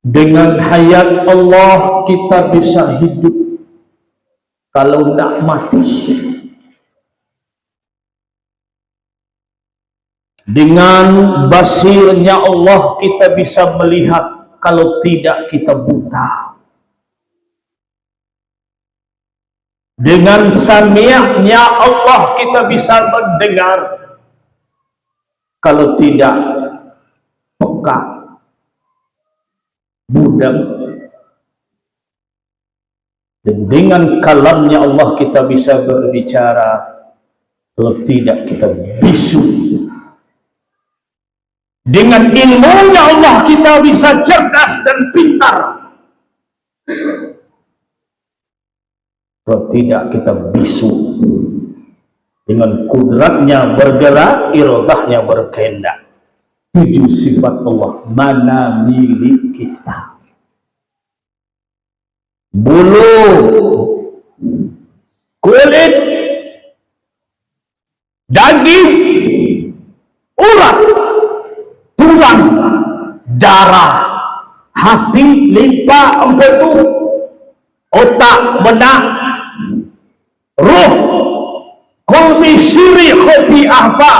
Dengan hayat Allah kita bisa hidup, kalau nak mati. Dengan basirnya Allah kita bisa melihat, kalau tidak kita buta. Dengan sami'nya Allah kita bisa mendengar, kalau tidak peka, budak. Dan dengan kalamnya Allah kita bisa berbicara, kalau tidak kita bisu. Dengan ilmunya Allah kita bisa cerdas dan pintar, kalau tidak kita bisu. Dengan kudratnya bergerak, iradahnya berkehendak. 7 sifat Allah mana milik kita. Bulu, kulit, daging, urat, tulang, darah, hati, limpa, empedu, otak, benak, ruh, kolbi, syiri, hobi, ahfa,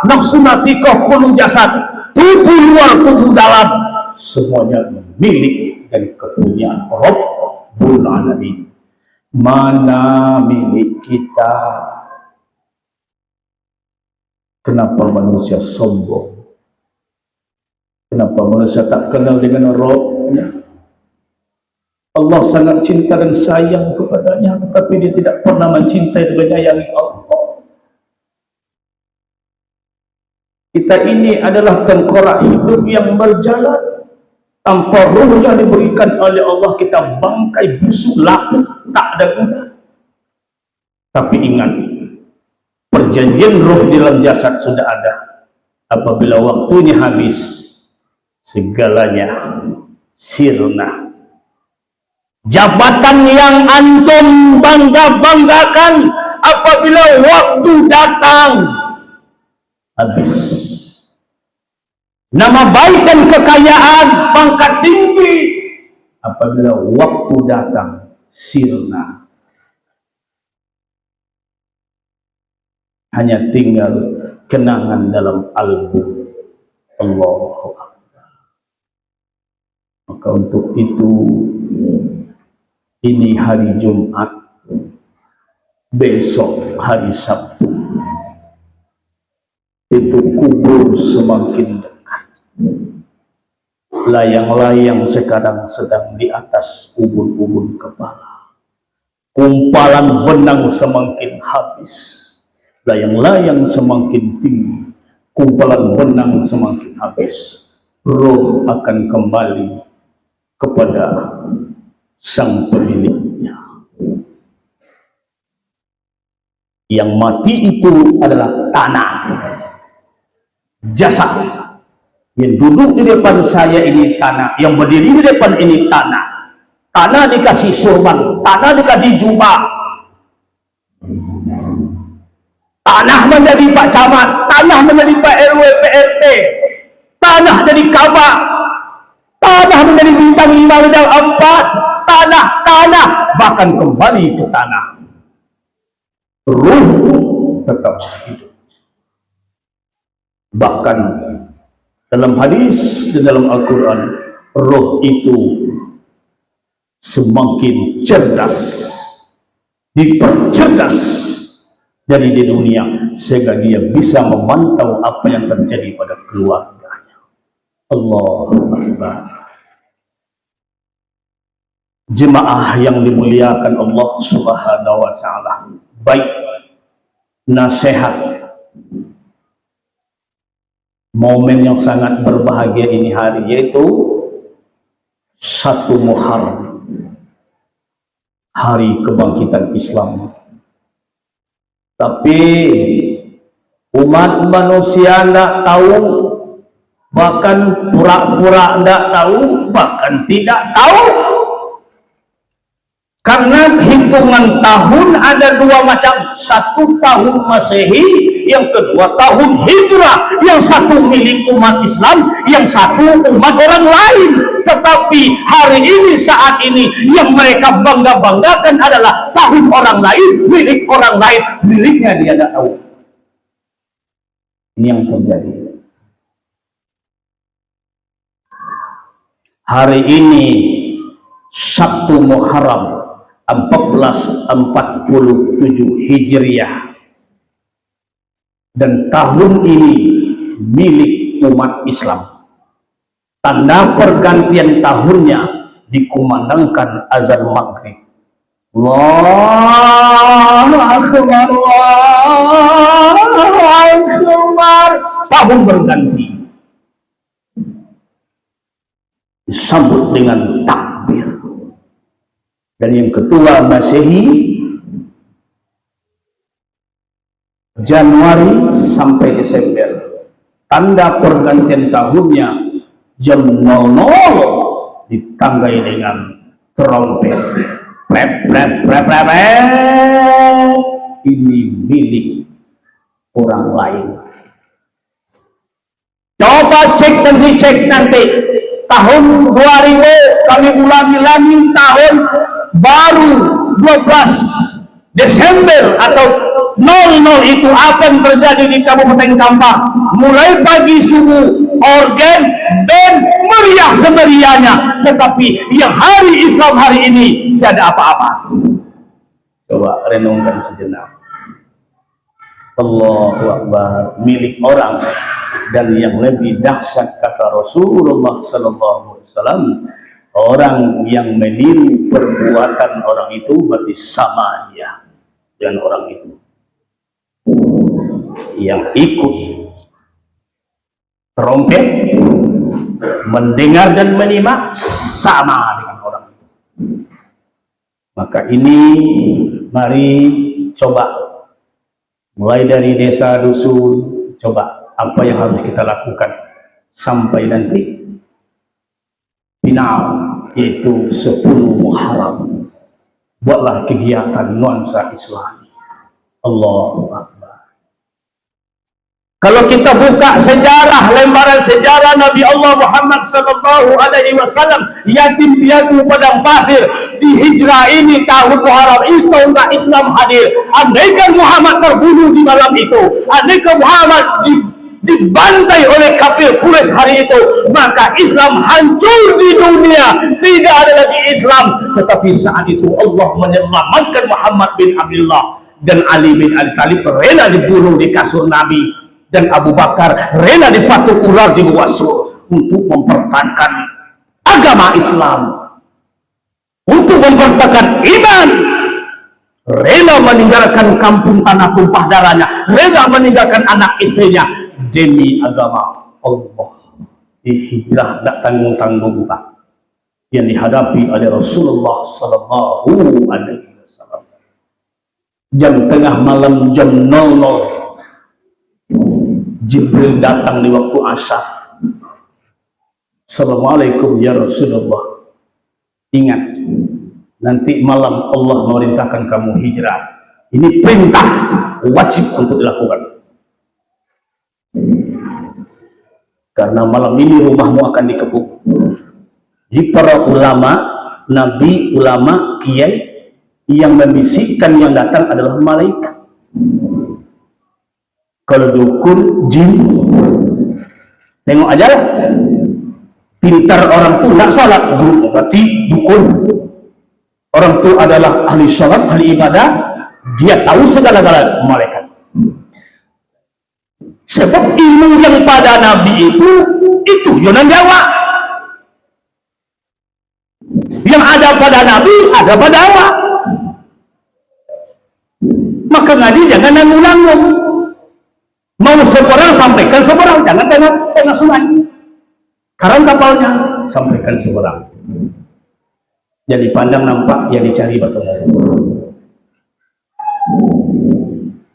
nafsu, natikoh, kulu, jasad, tubuh luar, tubuh dalam, semuanya milik dan kepunyaan Rabbul Alamin. Mana milik kita? Kenapa manusia sombong? Kenapa manusia tak kenal dengan Rabbnya? Allah sangat cinta dan sayang kepadanya, tetapi dia tidak pernah mencintai dan menyayangi Allah. Kita ini adalah tengkorak hidup yang berjalan tanpa ruh yang diberikan oleh Allah. Kita bangkai busuk, laku, tak ada guna. Tapi ingat, perjanjian ruh di dalam jasad sudah ada. Apabila waktunya habis, segalanya sirna. Jabatan yang antum bangga-banggakan, apabila waktu datang, habis. Nama baik dan kekayaan, pangkat tinggi, apabila waktu datang, sirna. Hanya tinggal kenangan dalam album. Allahu Akbar. Maka untuk itu, ini hari Jumat, besok hari Sabtu, itu kubur semakin dekat. Layang-layang sekarang sedang di atas ubun-ubun kepala. Kumpalan benang semakin habis. Layang-layang semakin tinggi. Kumpalan benang semakin habis. Roh akan kembali kepada sang pemiliknya. Yang mati itu adalah tanah, jasad. Yang duduk di depan saya ini tanah, yang berdiri di depan ini tanah. Tanah dikasih sorban, tanah dikasih jubah, tanah menjadi Pak Camat, tanah menjadi Pak RW PRT, tanah jadi kabak, tanah menjadi bintang 5 bintang 4, tanah, bahkan kembali ke tanah. Ruh tetap hidup. Bahkan dalam hadis dan dalam Al-Quran, roh itu semakin cerdas, dipercerdas dari di dunia, sehingga dia bisa memantau apa yang terjadi pada keluarganya. Allahu Akbar. Jemaah yang dimuliakan Allah Subhanahu wa Ta'ala, baik nasihat momen yang sangat berbahagia ini hari, yaitu 1 Muharram, hari kebangkitan Islam. Tapi umat manusia tidak tahu, bahkan pura-pura tidak tahu, bahkan tidak tahu. Karena hitungan tahun ada dua macam, satu tahun Masehi, yang kedua tahun Hijrah, yang satu milik umat Islam, yang satu umat orang lain. Tetapi hari ini, saat ini, yang mereka bangga-banggakan adalah tahun orang lain, milik orang lain, miliknya dia tidak tahu. Ini yang terjadi. Hari ini Sabtu Muharram 1447 Hijriah, dan tahun ini milik umat Islam. Tanda pergantian tahunnya dikumandangkan azan maghrib. Allahu Akbar, Allahu Akbar. Tahun berganti disambut dengan takbir. Dan yang kedua Masehi, Januari sampai Desember. Tanda pergantian tahunnya jam 00 ditandai dengan trompet. Plep, plep, plep, plep, plep. Ini milik orang lain. Coba cek dan dicek nanti. Tahun 2000 kami ulangi lagi, tahun baru 12 Desember atau 00 itu akan terjadi di Kabupaten Kampar. Mulai pagi subuh, organ dan meriah semeriahnya, tetapi yang hari Islam hari ini tidak ada apa-apa. Coba renungkan sejenak. Allahu Akbar, milik orang. Dan yang lebih dahsyat, kata Rasulullah SAW, orang yang meniru perbuatan orang itu berarti sama dia dengan orang itu. Yang ikut trompet, mendengar dan menyimak, sama dengan orang itu. Maka ini mari coba, mulai dari desa, dusun, coba apa yang harus kita lakukan sampai nanti final, yaitu 10 Muharram. Buatlah kegiatan nuansa Islami. Allahu Akbar. Kalau kita buka sejarah, lembaran sejarah Nabi Allah Muhammad SAW, yatim piatu padang pasir, di hijrah ini tahun Muharram itu enggak Islam hadir. Andaikan Muhammad terbunuh di malam itu, andaikan Muhammad dibantai oleh kafir Quraisy hari itu, maka Islam hancur di dunia, tidak ada lagi Islam. Tetapi saat itu Allah menyelamatkan Muhammad bin Abdullah, dan Ali bin Abi Thalib rela dibunuh di kasur Nabi, dan Abu Bakar rela dipatuk ular di bawah sur untuk mempertahankan agama Islam, untuk mempertahankan iman. Rela meninggalkan kampung tanah tumpah darahnya, rela meninggalkan anak istrinya demi agama Allah. Di hijrah tak tanggung-tanggung Pak, yang dihadapi oleh Rasulullah Sallallahu Alaihi Wasallam. Jam tengah malam, jam 00, Jibril datang di waktu asar. Assalamualaikum ya Rasulullah, ingat nanti malam Allah memerintahkan kamu hijrah. Ini perintah wajib untuk dilakukan, karena malam ini rumahmu akan dikepung. Di para ulama, nabi, ulama, kiai yang membisikkan yang datang adalah malaikat. Kalau dukun, jin, tengok aja lah. Pintar orang tuh nggak salat, berarti dukun. Orang itu adalah ahli sholat, ahli ibadah, dia tahu segala-galanya, malaikat. Sebab ilmu yang pada Nabi itu Yunan Jawa. Yang ada pada Nabi, ada pada awak. Maka ngaji jangan nanggung-nanggung. Mau seorang sampaikan seorang, jangan tengah sungai. Karang kapalnya, sampaikan seorang. Jadi pandang nampak, yang dicari bertemu.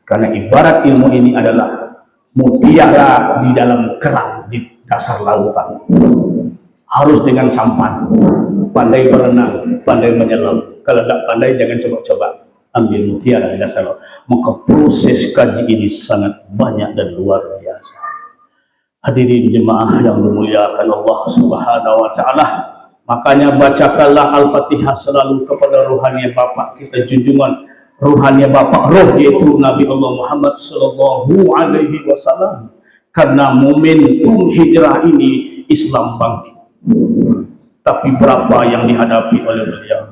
Karena ibarat ilmu ini adalah mutiara di dalam kerang di dasar lautan. Harus dengan sampan, pandai berenang, pandai menyelam. Kalau tak pandai jangan coba-coba ambil mutiara di dasar laut. Maka proses kaji ini sangat banyak dan luar biasa. Hadirin jemaah yang dimuliakan Allah Subhanahu wa taala, makanya bacakanlah Al-Fatihah selalu kepada rohani Bapak kita junjungan, rohani Bapak roh, yaitu Nabi Allah Muhammad sallallahu alaihi wasallam. Karena momentum hijrah ini Islam bangkit. Tapi berapa yang dihadapi oleh beliau?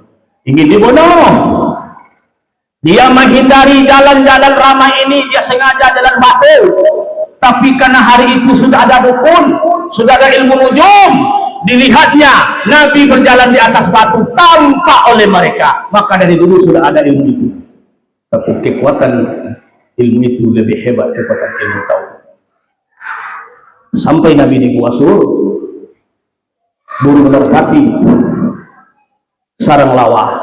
Ingin dibunuh. Dia menghindari jalan-jalan ramai ini, dia sengaja jalan batu. Tapi karena hari itu sudah ada dukun, sudah ada ilmu nujum, dilihatnya Nabi berjalan di atas batu tampak oleh mereka. Maka dari dulu sudah ada ilmu itu. Tapi kekuatan ilmu itu lebih hebat kekuatan ilmu tauhid. Sampai Nabi di Gua Sur, burung merpati, sarang lawa,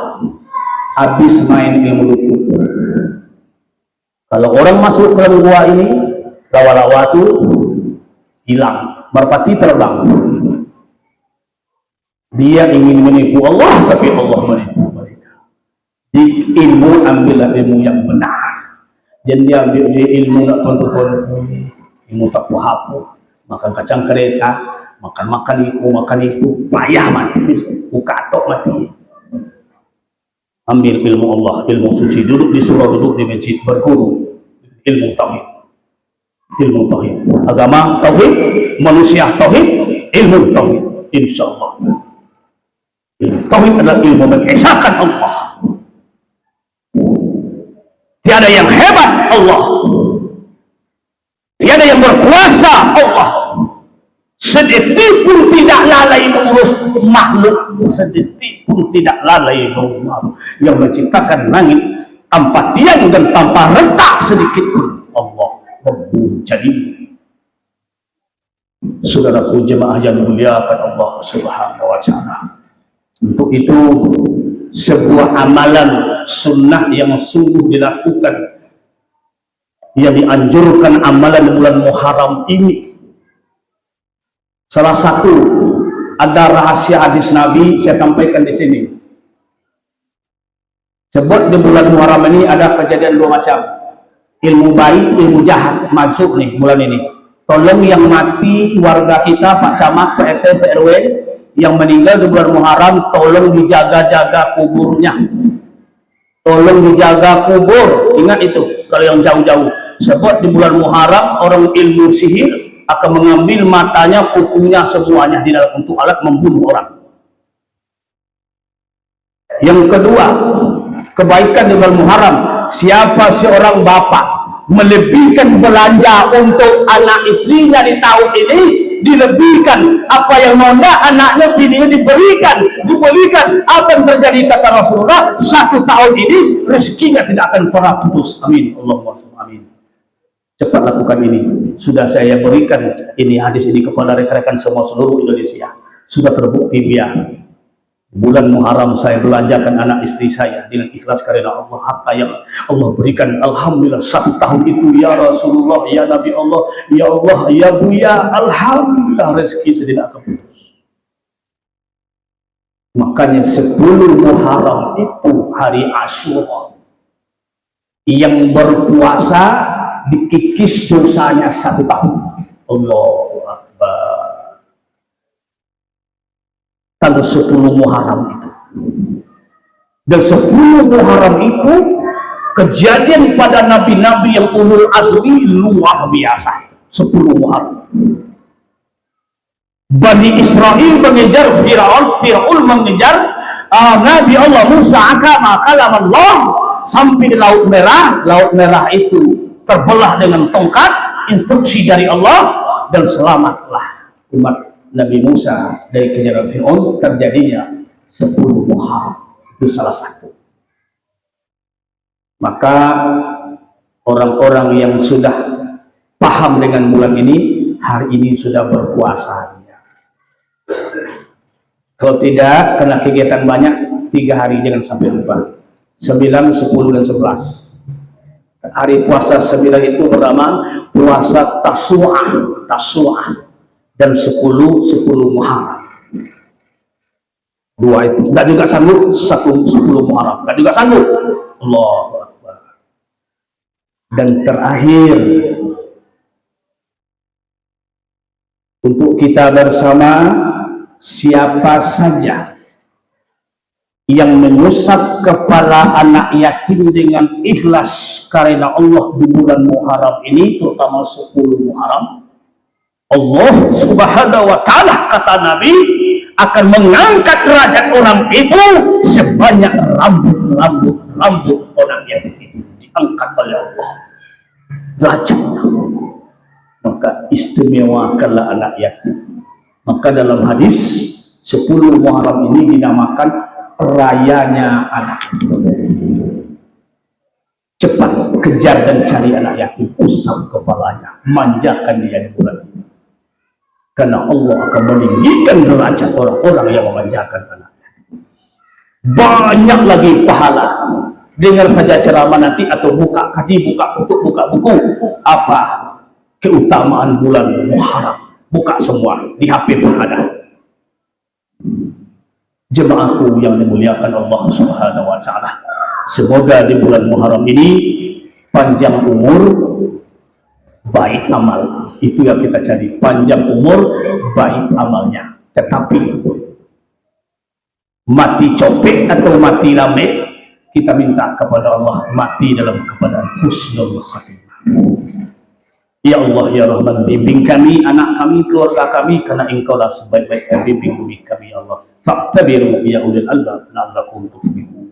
habis main ilmu dukun. Kalau orang masuk ke gua ini, lawa-lawa itu hilang, merpati terbang. Dia ingin menipu Allah, tapi Allah menipu mereka. Di ilmu ambillah ilmu yang benar. Jangan dia ambil ilmu nak tonton ilmu tak paham. Makan kacang kereta, makan itu, payah mati, bukatok mati. Ambil ilmu Allah, ilmu suci, duduk di surau, duduk di masjid, berguru ilmu tauhid, agama tauhid, manusia tauhid, ilmu tauhid, insya Allah. Tauhid adalah ilmu mengesahkan Allah. Tiada yang hebat Allah, tiada yang berkuasa Allah. Sedetik pun tidak lalai mengurus makhluk, sedetik pun tidak lalai mengurus makhluk. Yang menciptakan langit tanpa tiang dan tanpa retak sedikit pun Allah Rabbul Jalil. Saudaraku jemaah yang dimuliakan Allah Subhanahu wa taala. Untuk itu sebuah amalan sunnah yang sungguh dilakukan, yang dianjurkan amalan bulan Muharram ini. Salah satu ada rahasia hadis Nabi, saya sampaikan di sini. Sebab di bulan Muharram ini ada kejadian dua macam. Ilmu baik, ilmu jahat masuk nih bulan ini. Tolong yang mati warga kita, Pak Camat, Pak RT, Pak RW yang meninggal di bulan Muharram, tolong dijaga-jaga kuburnya. Tolong dijaga kubur. Ingat itu kalau yang jauh-jauh. Sebab di bulan Muharram orang ilmu sihir akan mengambil matanya, kukunya, semuanya di dalam untuk alat membunuh orang. Yang kedua, kebaikan di bulan Muharram, siapa seorang bapak melebihkan belanja untuk anak istrinya di tahun ini, dilebihkan apa yang nonda anaknya bininya diberikan apa yang terjadi kata Rasulullah, 1 tahun ini rezekinya tidak akan pernah putus. Amin, Allahumma amin. Cepat lakukan ini. Sudah saya berikan ini hadis ini kepada rekan-rekan semua seluruh Indonesia. Sudah terbukti biar bulan Muharram saya belanjakan anak istri saya dengan ikhlas karena Allah, harta yang Allah berikan. Alhamdulillah 1 tahun itu ya Rasulullah, ya Nabi Allah, ya Allah, ya Buya, alhamdulillah rezeki saya tidak akan putus. Makanya 10 Muharram itu hari Asyura, yang berpuasa dikikis dosanya 1 tahun. Allahu Akbar. Tanggal 10 Muharram itu. Dan 10 Muharram itu kejadian pada nabi-nabi yang ulul azmi luar biasa. 10 Muharram. Bani Israel mengejar Fir'aun mengejar Nabi Allah Musa akama kalam Allah sampai di Laut Merah. Laut Merah itu terbelah dengan tongkat, instruksi dari Allah, dan selamatlah umat Nabi Musa dari kejaran Fir'aun. Terjadinya 10 Muharram, itu salah satu. Maka orang-orang yang sudah paham dengan bulan ini, hari ini sudah berpuasa. Kalau tidak, kena kegiatan banyak, 3 hari jangan sampai lupa. 9, 10, dan 11. Hari puasa 9 itu bernama puasa Tasu'ah dan 10 Muharram. Dua itu. Tidak juga sanggup 10 Muharram. Tidak juga sanggup. Allahu Akbar. Dan terakhir, untuk kita bersama, siapa saja yang mengusap kepala anak yatim dengan ikhlas karena Allah di bulan Muharram ini, terutama 10 Muharram, Allah Subhanahu wa Ta'ala, kata Nabi, akan mengangkat derajat orang itu sebanyak rambut orang yatim itu diangkat oleh Allah derajatnya. Maka istimewakanlah anak yatim. Maka dalam hadis 10 Muharram ini dinamakan rayanya anak yatim. Cepat kejar dan cari anak yatim, usap kepalanya, manjakan dia di bulan ini. Karena Allah akan meninggikan derajat orang-orang yang memanjakan anak yatim. Banyak lagi pahala. Dengar saja ceramah nanti atau buka kaji, buka buku. Apa keutamaan bulan Muharram? Buka semua di HP pun ada. Jemaahku yang dimuliakan Allah Subhanahu wa Ta'ala, semoga di bulan Muharram ini panjang umur, baik amal. Itu yang kita cari, panjang umur, baik amalnya. Tetapi mati copek atau mati lame, kita minta kepada Allah mati dalam keadaan husnul khatimah. Ya Allah, ya Rahman, bimbing kami, anak kami, keluarga kami, karena Engkau lah sebaik-baik bimbing kami, ya Allah. Fa'tabiru ya ulil albab la'allakum tuflihun.